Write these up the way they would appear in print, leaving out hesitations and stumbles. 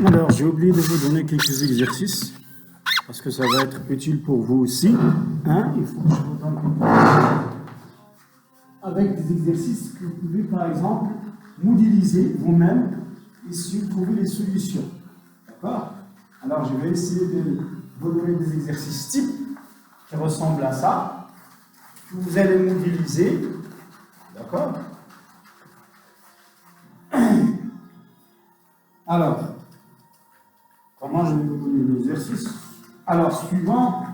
Alors, j'ai oublié de vous donner quelques exercices, parce que ça va être utile pour vous aussi. Hein? Il faut que je vous donne quelques... avec des exercices que vous pouvez, par exemple, modéliser vous-même et si trouver les solutions. D'accord? Alors, je vais essayer de vous donner des exercices types qui ressemblent à ça, que vous allez modéliser. D'accord? Alors, comment je vais vous donner l'exercice? Alors, suivant,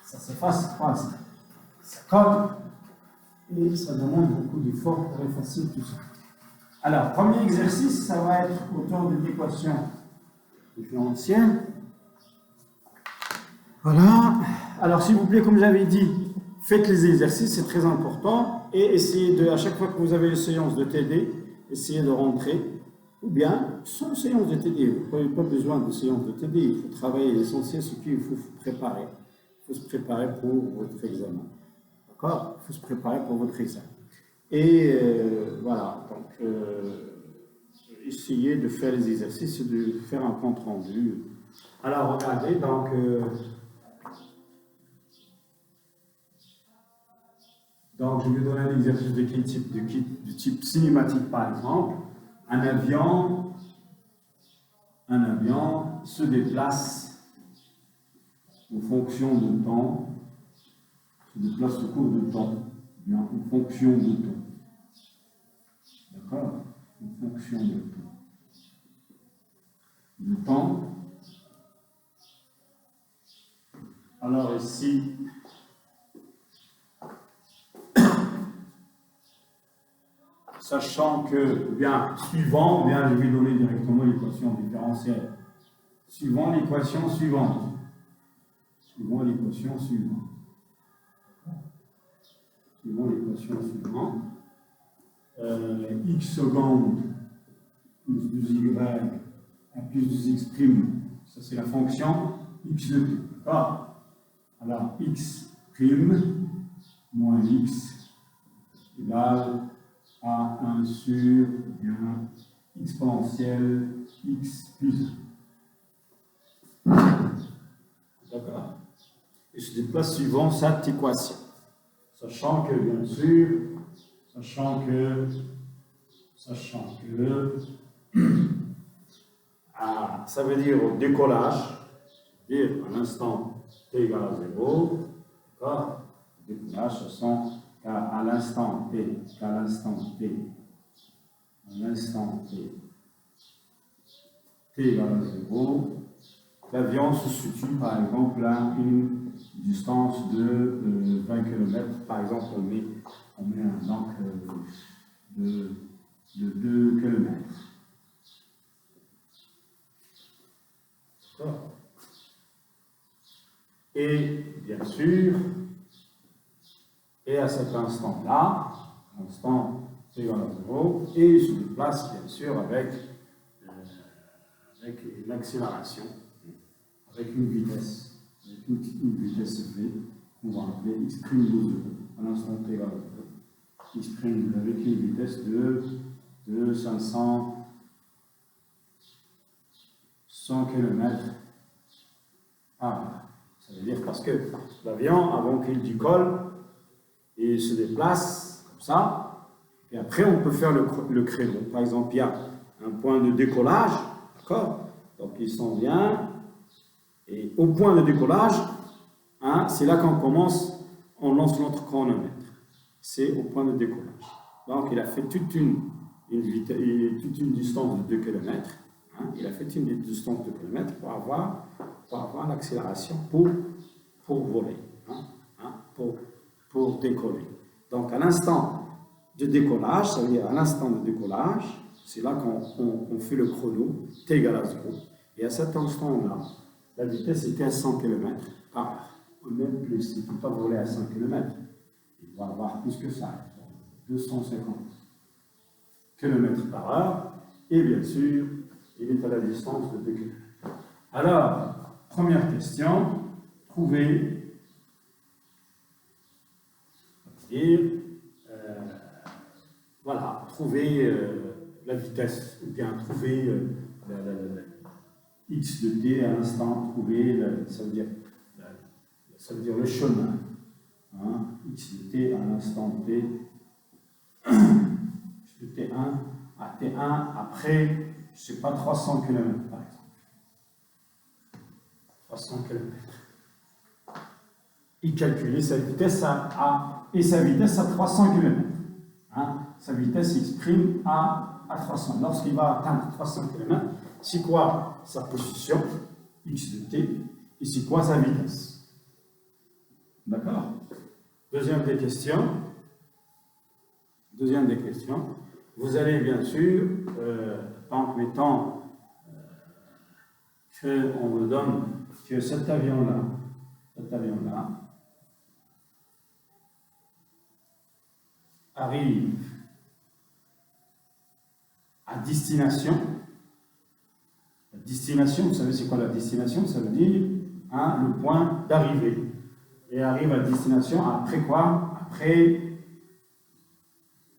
ça s'efface, ça colle, et ça demande beaucoup d'efforts pour effacer tout ça. Alors, premier exercice, ça va être autour de l'équation différentielle. Voilà. Alors, s'il vous plaît, comme j'avais dit, faites les exercices, c'est très important, et essayez de, à chaque fois que vous avez une séance de TD, essayez de rentrer, ou bien, sans séance de TD, vous n'avez pas besoin de séance de TD, il faut travailler l'essentiel, ce qu'il faut préparer. Il faut se préparer pour votre examen. D'accord? Il faut se préparer pour votre examen. Et voilà, donc, essayez de faire les exercices et de faire un compte rendu. Alors, regardez, donc... Donc, je vais donner un exercice de quel type? Du type cinématique, par exemple. Un avion se déplace en fonction du temps, se déplace au cours du temps, bien, en fonction du temps. D'accord? En fonction du temps. Du temps. Alors ici, sachant que, bien, suivant, bien, je vais donner directement l'équation différentielle. Suivant l'équation suivante. Suivant l'équation suivante. Suivant l'équation suivante. X secondes plus 2y à plus 2x prime, ça c'est la fonction x de t. D'accord? Alors, x prime moins x égale à 1 sur bien, exponentielle x plus 1. D'accord? Et je déplace suivant cette équation. Sachant que, bien sûr, ça veut dire au décollage, c'est-à-dire à l'instant t égale à 0, d'accord? Le décollage, ce sont qu'à l'instant t, t égale à 0, l'avion se situe par exemple à une distance de 20 km. Par exemple, on met un donc de 2 km. D'accord? Et bien sûr, et à cet instant-là, l'instant t égale à 0, et il se déplace bien sûr avec une accélération, avec une vitesse, une vitesse v, on va appeler x' de 0, à l'instant t égale à 0, x' avec une vitesse de 100 km par heure. Ça veut dire parce que l'avion, avant qu'il décolle, il se déplace comme ça, et après on peut faire le créneau. Par exemple, il y a un point de décollage, d'accord? Donc il s'en vient, et au point de décollage, hein, c'est là qu'on commence, on lance notre chronomètre. C'est au point de décollage. Donc il a fait toute une distance de 2 km. Hein, il a fait une distance de 2 km pour avoir l'accélération pour voler, pour décoller. Donc à l'instant de décollage, ça veut dire à l'instant de décollage, c'est là qu'on fait le chrono, t égale à 0. Et à cet instant-là, la vitesse était à 100 km par heure. Ou même plus, il ne peut pas voler à 100 km. Il va avoir plus que ça, 250 km par heure. Et bien sûr, il est à la distance de 2 km. Alors, première question, trouver la vitesse, ou bien trouver x de t à l'instant, trouver, ça veut dire le chemin. Hein, x de t à l'instant t, x de t1 à t1 après, je ne sais pas, 300 km par exemple. 300 km. Il calcule sa vitesse et sa vitesse à 300 km. Hein, sa vitesse s'exprime à 300. Lorsqu'il va atteindre 300 km, c'est quoi sa position, x de t, et c'est quoi sa vitesse? D'accord? Deuxième des questions. Vous allez bien sûr, en mettant qu'on me donne que cet avion-là arrive à destination. La destination, vous savez c'est quoi la destination? Ça veut dire le point d'arrivée. Et arrive à destination après quoi? Après,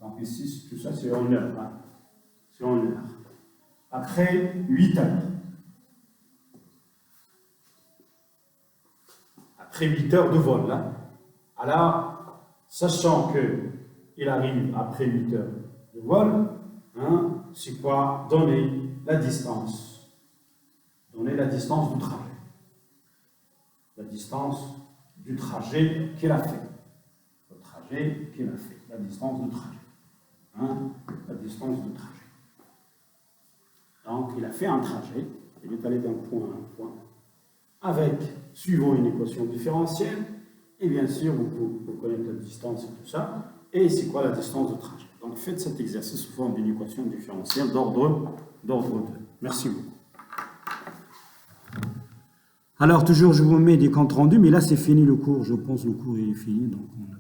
donc ici, tout ça c'est en heure. Hein? C'est en heure. Après 8 heures. Après 8 heures de vol. Là. Alors, sachant qu'il arrive après 8 heures de vol, hein, c'est quoi? Donner la distance. Donner la distance du trajet. La distance du trajet qu'il a fait. Le trajet qu'il a fait. La distance du trajet. Hein, la distance du trajet. Donc, il a fait un trajet. Il est allé d'un point à un point. Avec, suivant une équation différentielle, et bien sûr, vous connaissez la distance et tout ça. Et c'est quoi la distance de trajet? Donc, faites cet exercice sous forme d'une équation différentielle d'ordre 2. Merci beaucoup. Alors, toujours, je vous mets des comptes rendus, mais là, c'est fini le cours. Je pense que le cours est fini, donc on a